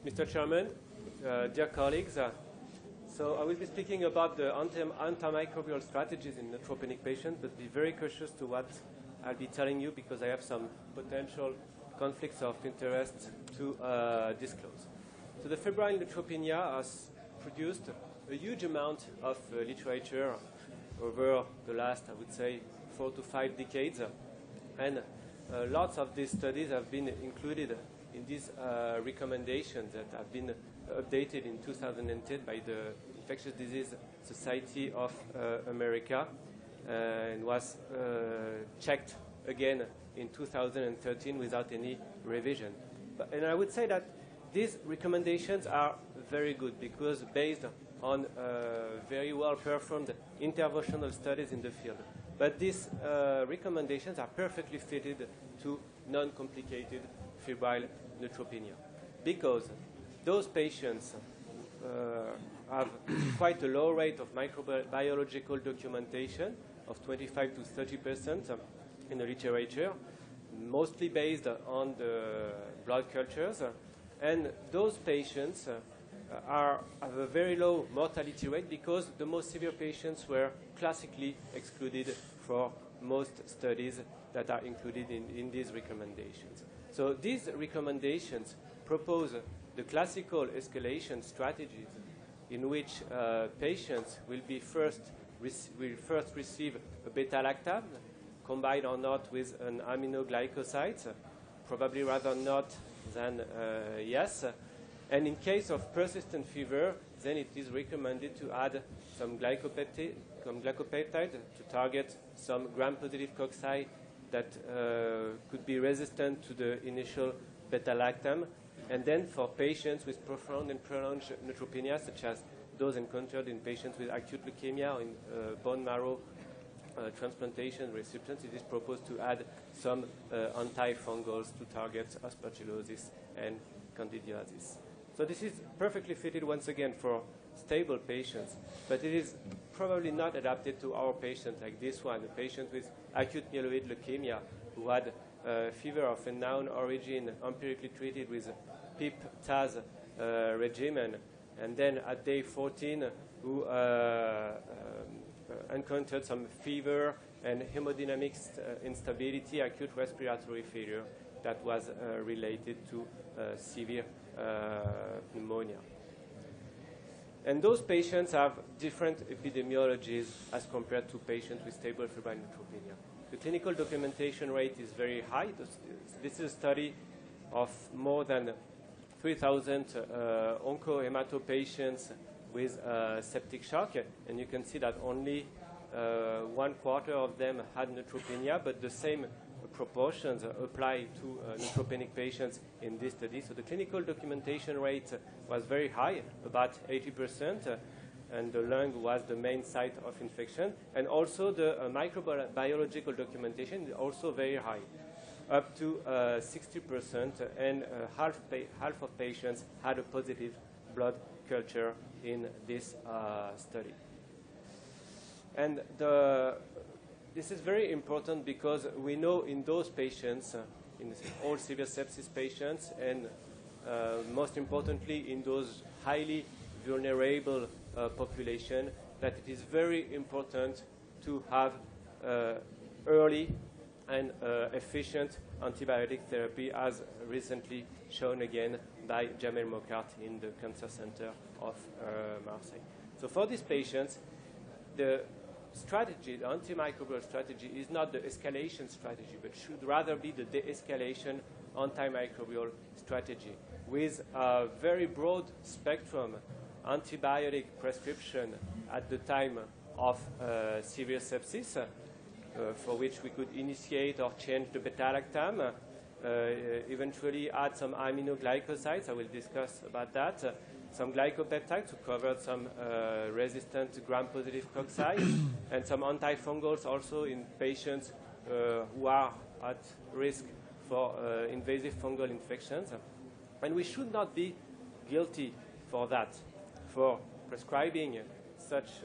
Mr. Chairman, dear colleagues, so I will be speaking about the antimicrobial strategies in neutropenic patients, but be very cautious to what I'll be telling you because I have some potential conflicts of interest to disclose. So the febrile neutropenia has produced a huge amount of literature over the last, I would say, 4 to 5 decades, and lots of these studies have been included in these recommendations that have been updated in 2010 by the Infectious Disease Society of America and was checked again in 2013 without any revision. And I would say that these recommendations are very good because based on very well performed interventional studies in the field. But these recommendations are perfectly fitted to non-complicated febrile neutropenia because those patients have quite a low rate of microbiological documentation of 25 to 30% in the literature, mostly based on the blood cultures. And those patients have a very low mortality rate because the most severe patients were classically excluded for most studies that are included in these recommendations. So these recommendations propose the classical escalation strategies in which patients will first receive a beta-lactam, combined or not with an aminoglycoside, probably rather not than yes. And in case of persistent fever, then it is recommended to add some glycopeptide to target some gram-positive cocci that could be resistant to the initial beta-lactam. And then for patients with profound and prolonged neutropenia, such as those encountered in patients with acute leukemia or in bone marrow transplantation recipients, it is proposed to add some antifungals to target aspergillosis and candidiasis. So this is perfectly fitted once again for stable patients, but it is probably not adapted to our patient like this one, a patient with acute myeloid leukemia who had fever of unknown origin, empirically treated with PIP-TAZ regimen, and then at day 14 who encountered some fever and hemodynamic instability, acute respiratory failure that was related to severe pneumonia. And those patients have different epidemiologies as compared to patients with stable febrile neutropenia. The clinical documentation rate is very high. This is a study of more than 3,000 oncohemato patients with septic shock, and you can see that only 1/4 of them had neutropenia, but the same proportions apply to neutropenic patients in this study. So the clinical documentation rate was very high, about 80%, and the lung was the main site of infection. And also the microbiological documentation is also very high, up to 60%, and half of patients had a positive blood culture in this study. And this is very important because we know in those patients, in all severe sepsis patients, and most importantly in those highly vulnerable population, that it is very important to have early and efficient antibiotic therapy, as recently shown again by Jamel Mokart in the Cancer Center of Marseille. So for these patients, the strategy, the antimicrobial strategy, is not the escalation strategy, but should rather be the de-escalation antimicrobial strategy with a very broad spectrum antibiotic prescription at the time of severe sepsis, for which we could initiate or change the beta-lactam, eventually add some aminoglycosides. I will discuss about that. Some glycopeptides to cover some resistant gram-positive cocci, and some antifungals also in patients who are at risk for invasive fungal infections. And we should not be guilty for that, for prescribing such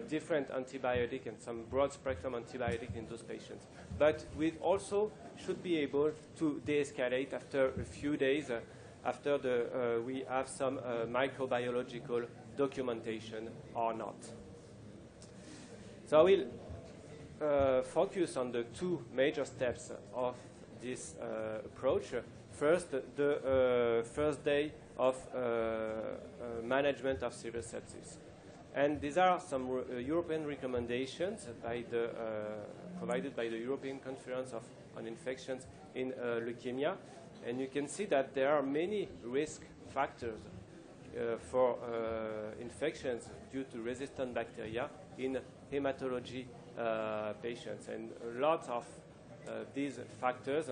different antibiotic and some broad-spectrum antibiotic in those patients. But we also should be able to de-escalate after a few days after we have some microbiological documentation or not. So I will focus on the two major steps of this approach. First, the first day of management of severe sepsis. And these are some European recommendations provided by the European Conference on Infections in Leukemia. And you can see that there are many risk factors for infections due to resistant bacteria in hematology patients. And lots of these factors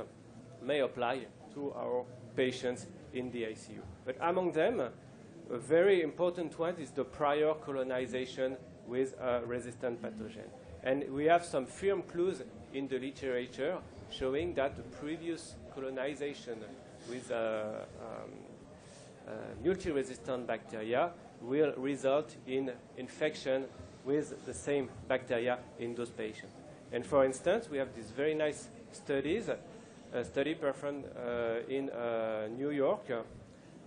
may apply to our patients in the ICU. But among them, a very important one is the prior colonization with a resistant pathogen. And we have some firm clues in the literature showing that the previous colonization with multi-resistant bacteria will result in infection with the same bacteria in those patients. And for instance, we have these very nice studies, a study performed in New York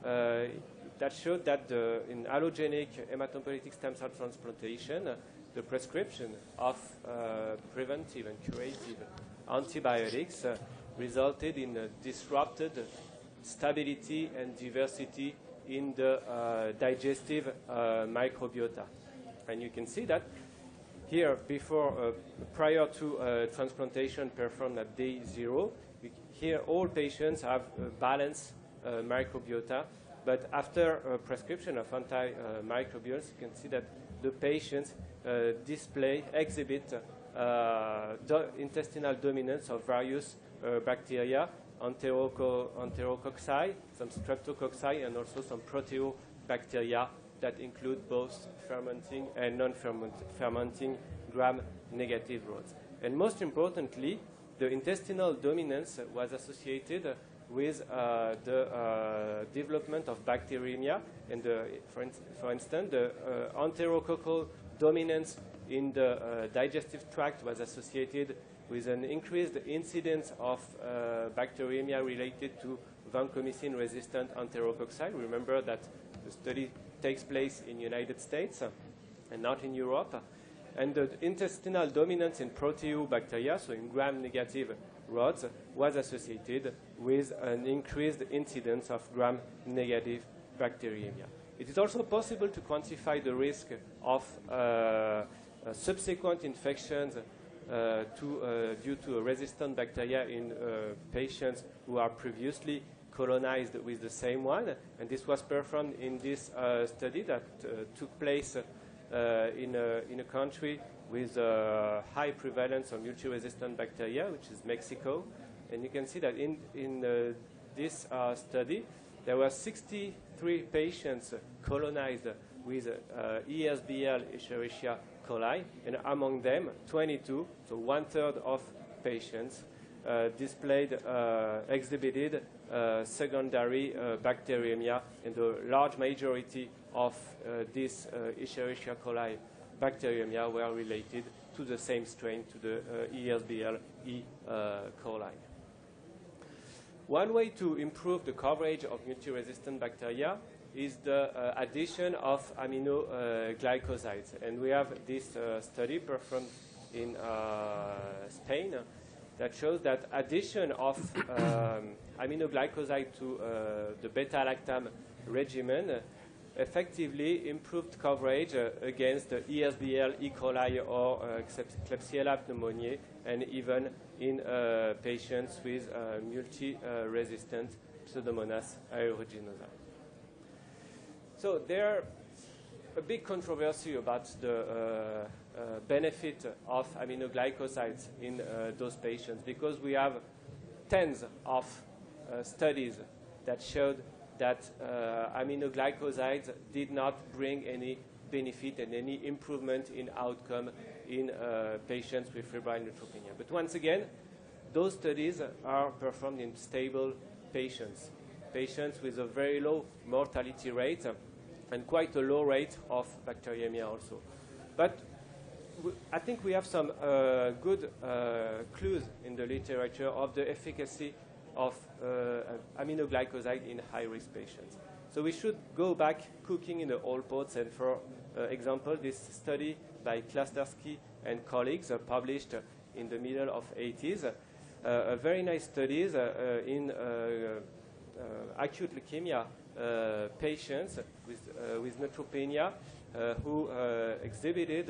that showed that in allogenic hematopoietic stem cell transplantation, the prescription of preventive and curative antibiotics resulted in a disrupted stability and diversity in the digestive microbiota. And you can see that here, prior to transplantation performed at day 0, here all patients have a balanced microbiota, but after prescription of antimicrobials, you can see that the patients exhibit intestinal dominance of various bacteria, enterococci, some streptococci, and also some proteobacteria that include both fermenting and non-fermenting gram-negative rods. And most importantly, the intestinal dominance was associated with the development of bacteremia. And for instance, the enterococcal dominance in the digestive tract was associated with an increased incidence of bacteremia related to vancomycin-resistant enterococci. Remember that the study takes place in the United States and not in Europe. And the intestinal dominance in proteobacteria, so in gram-negative rods, was associated with an increased incidence of gram-negative bacteremia. It is also possible to quantify the risk of subsequent infections due to resistant bacteria in patients who are previously colonized with the same one. And this was performed in this study that took place in a country with a high prevalence of multi-resistant bacteria, which is Mexico. And you can see that in this study, there were 63 patients colonized with ESBL Escherichia coli, and among them, 22, so 1/3 of patients, exhibited secondary bacteremia, and the large majority of this Escherichia coli bacteremia were related to the same strain, to the ESBL E. coli. One way to improve the coverage of multi-resistant bacteria is the addition of aminoglycosides. And we have this study performed in Spain that shows that addition of aminoglycoside to the beta-lactam regimen effectively improved coverage against ESBL E. coli or Klebsiella pneumoniae, and even in patients with multi-resistant Pseudomonas aeruginosa. So there's a big controversy about the benefit of aminoglycosides in those patients, because we have tens of studies that showed that aminoglycosides did not bring any benefit and any improvement in outcome in patients with febrile neutropenia. But once again, those studies are performed in stable patients, patients with a very low mortality rate and quite a low rate of bacteremia also. But I think we have some good clues in the literature of the efficacy of aminoglycoside in high-risk patients. So we should go back cooking in the old pots, and for example, this study by Klastersky and colleagues published in the middle of 80s, a very nice studies in acute leukemia patients with neutropenia who exhibited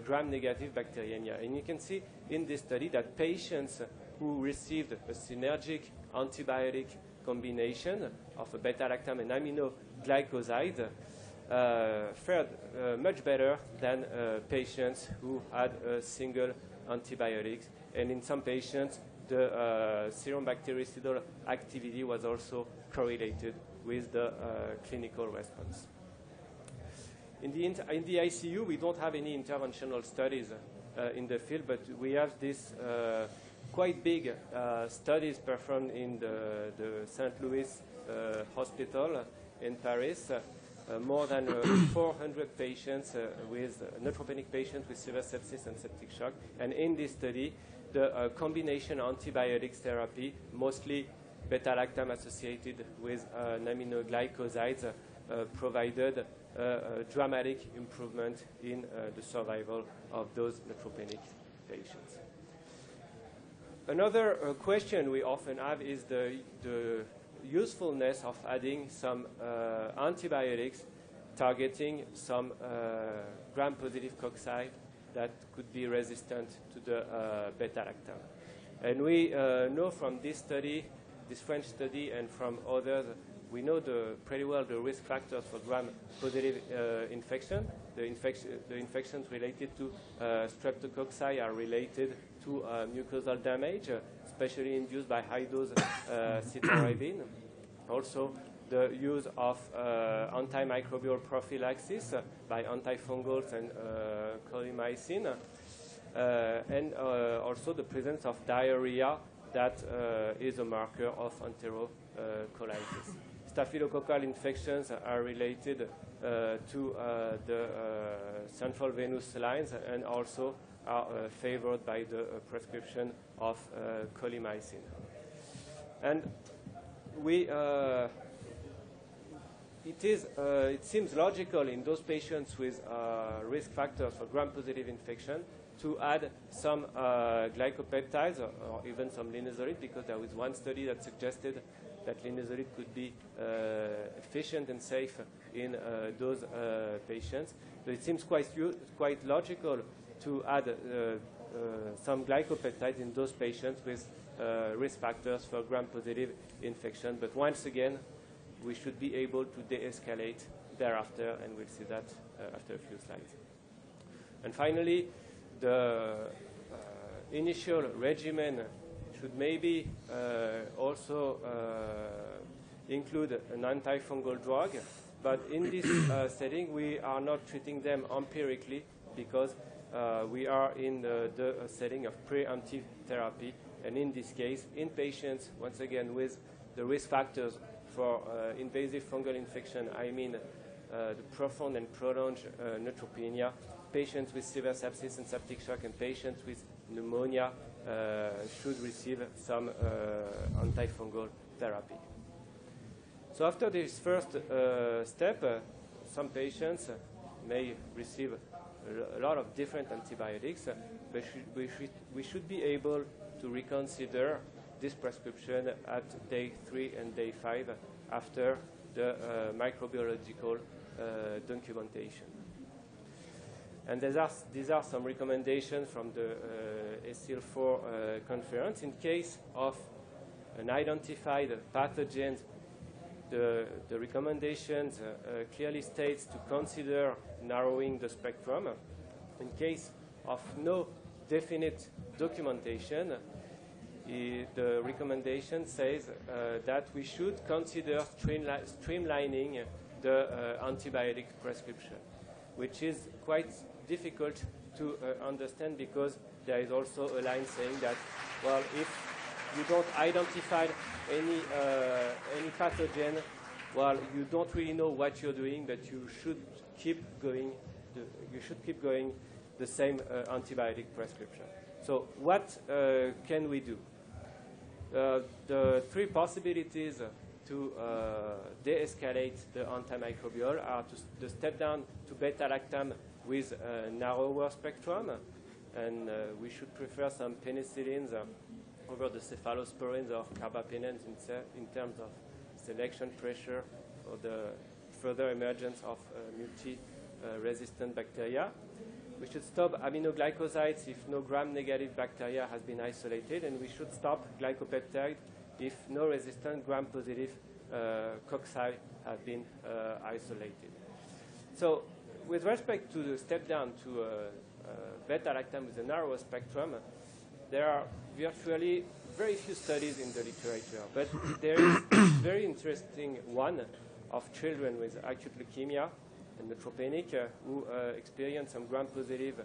gram-negative bacteremia. And you can see in this study that patients who received a synergic antibiotic combination of a beta-lactam and aminoglycoside fared much better than patients who had a single antibiotics. And in some patients, the serum bactericidal activity was also correlated with the clinical response. In the ICU, we don't have any interventional studies in the field, but we have this quite big studies performed in the St. Louis hospital in Paris. More than 400 patients with neutropenic patients with severe sepsis and septic shock. And in this study, the combination antibiotics therapy, mostly beta-lactam associated with aminoglycosides, provided a dramatic improvement in the survival of those neutropenic patients. Another question we often have is the usefulness of adding some antibiotics targeting some gram-positive cocci that could be resistant to the beta-lactam. And we know from this study, this French study, and from others, we know pretty well the risk factors for gram-positive infection. The infections related to streptococci are related to mucosal damage, especially induced by high-dose cytarabine. Also, the use of antimicrobial prophylaxis by antifungals and colimycin, and also the presence of diarrhea that is a marker of enterocolitis. Staphylococcal infections are related to the central venous lines and also are favored by the prescription of colimycin. And it seems logical in those patients with risk factors for gram-positive infection to add some glycopeptides or even some linezolid, because there was one study that suggested that linezolid could be efficient and safe in those patients. So it seems quite logical to add some glycopeptides in those patients with risk factors for gram-positive infection. But once again, we should be able to de-escalate thereafter, and we'll see that after a few slides. And finally, the initial regimen should maybe also include an antifungal drug, but in this setting, we are not treating them empirically because we are in the setting of preemptive therapy. And in this case, in patients, once again, with the risk factors for invasive fungal infection, I mean the profound and prolonged neutropenia, patients with severe sepsis and septic shock, and patients with pneumonia should receive some antifungal therapy. So after this first step, some patients may receive a lot of different antibiotics, but we should be able to reconsider this prescription at day 3 and day 5 after the microbiological documentation. And these are some recommendations from the ACL4 conference. In case of an identified pathogen, the recommendations clearly states to consider narrowing the spectrum. In case of no definite documentation, the recommendation says that we should consider streamlining the antibiotic prescription, which is quite difficult to understand because there is also a line saying that, well, if you don't identify any pathogen, well, you don't really know what you're doing, but you should keep going. You should keep going the same antibiotic prescription. So what can we do? The three possibilities to de-escalate the antimicrobial are the step down to beta-lactam with a narrower spectrum, and we should prefer some penicillins over the cephalosporins or carbapenems in terms of selection pressure or the further emergence of multi-resistant bacteria. We should stop aminoglycosides if no gram-negative bacteria has been isolated, and we should stop glycopeptide if no resistant gram-positive cocci have been isolated. So with respect to the step down to beta-lactam with a narrower spectrum, there are virtually very few studies in the literature, but there is a very interesting one of children with acute leukemia and neutropenic who experience some gram-positive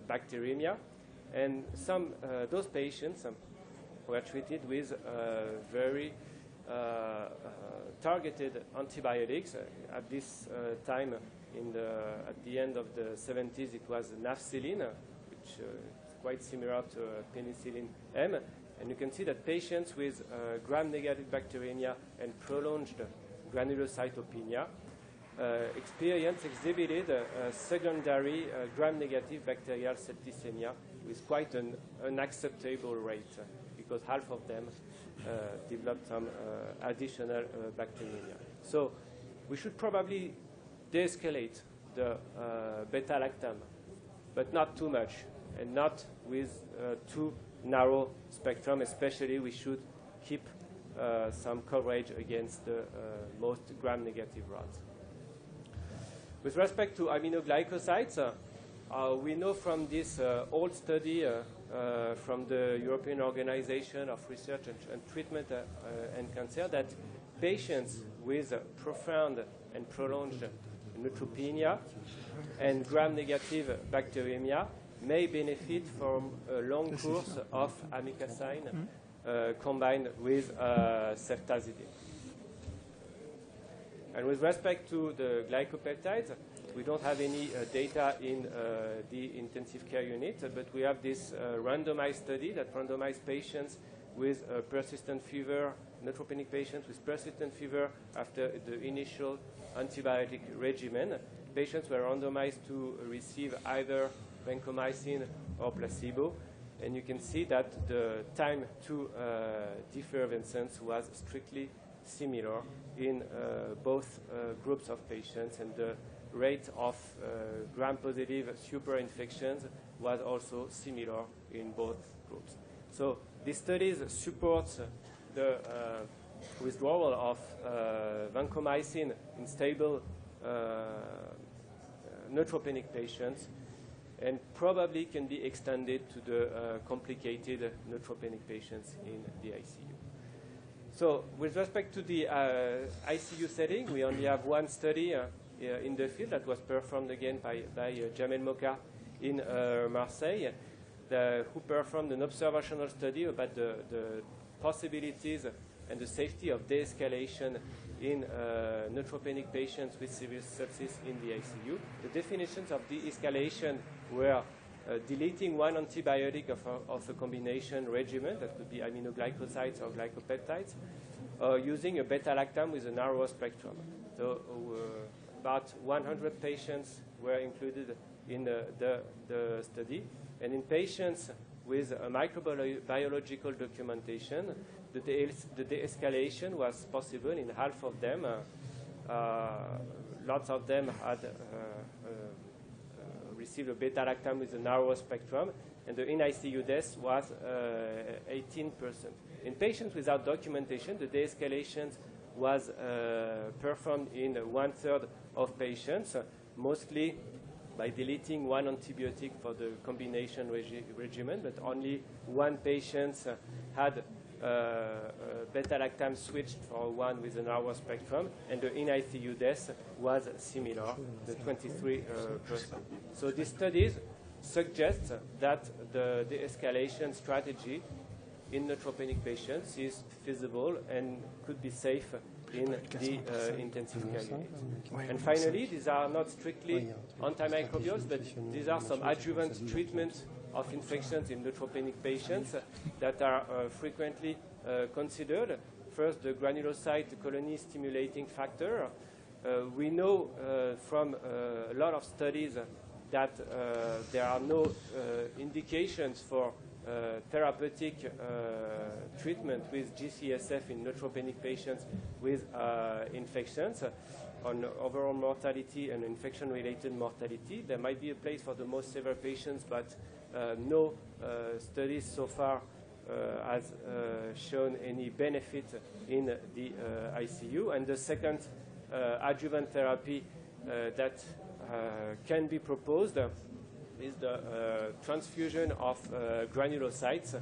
bacteremia, and those patients were treated with very targeted antibiotics. At this time, at the end of the 70s, it was nafcillin, which is quite similar to penicillin M. And you can see that patients with gram-negative bacteremia and prolonged granulocytopenia exhibited secondary gram-negative bacterial septicemia with quite an unacceptable rate, because half of them developed some additional bacteremia. So we should probably de-escalate the beta-lactam, but not too much, and not with too narrow spectrum. Especially, we should keep some coverage against the most gram-negative rods. With respect to aminoglycosides, we know from this old study from the European Organization of Research and Treatment and Cancer that patients with profound and prolonged neutropenia and gram-negative bacteremia may benefit from a long course of amikacin combined with ceftazidime. And with respect to the glycopeptides, we don't have any data in the intensive care unit, but we have this randomized study that randomized patients with persistent fever, neutropenic patients with persistent fever after the initial antibiotic regimen. Patients were randomized to receive either vancomycin or placebo, and you can see that the time to defervescence was strictly similar in both groups of patients, and the rate of gram-positive superinfections was also similar in both groups. So these studies support the withdrawal of vancomycin in stable neutropenic patients, and probably can be extended to the complicated neutropenic patients in the ICU. So with respect to the ICU setting, we only have one study in the field that was performed again by Jamel Moka in Marseille, who performed an observational study about the possibilities and the safety of de-escalation in neutropenic patients with severe sepsis in the ICU. The definitions of de-escalation were deleting one antibiotic of a combination regimen, that could be aminoglycosides or glycopeptides, using a beta-lactam with a narrower spectrum. So about 100 patients were included in the study. And in patients with a microbiological documentation, the de-escalation was possible in half of them. Lots of them had received a beta-lactam with a narrower spectrum, and the in-ICU death was 18%. In patients without documentation, the de-escalation was performed in 1/3 of patients, mostly by deleting one antibiotic for the combination regimen, but only one patient had beta-lactam switched for one with a narrower spectrum, and the in-ICU death was similar, the 23%. So these studies suggest that the de-escalation strategy in neutropenic patients is feasible and could be safe in the intensive care unit. And finally, these are not strictly antimicrobials, but these are some adjuvant treatments of infections in neutropenic patients that are frequently considered. First, the granulocyte colony stimulating factor. We know from a lot of studies that there are no indications for therapeutic treatment with GCSF in neutropenic patients with infections on overall mortality and infection-related mortality. There might be a place for the most severe patients, but no studies so far has shown any benefit in the ICU. And the second adjuvant therapy that can be proposed is the transfusion of granulocytes.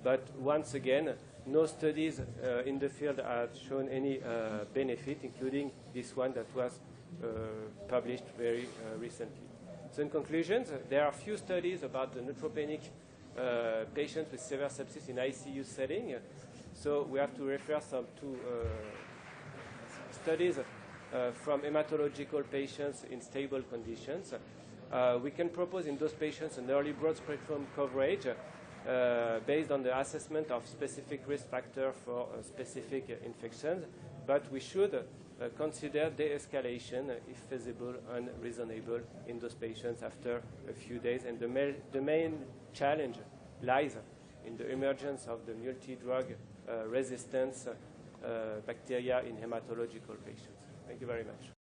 But once again, no studies in the field have shown any benefit, including this one that was published very recently. So in conclusion, there are few studies about the neutropenic patients with severe sepsis in ICU setting. So we have to refer to studies from hematological patients in stable conditions. We can propose in those patients an early broad spectrum coverage based on the assessment of specific risk factor for specific infections, but we should consider de-escalation if feasible and reasonable in those patients after a few days. And the main challenge lies in the emergence of the multi-drug resistance bacteria in hematological patients. Thank you very much.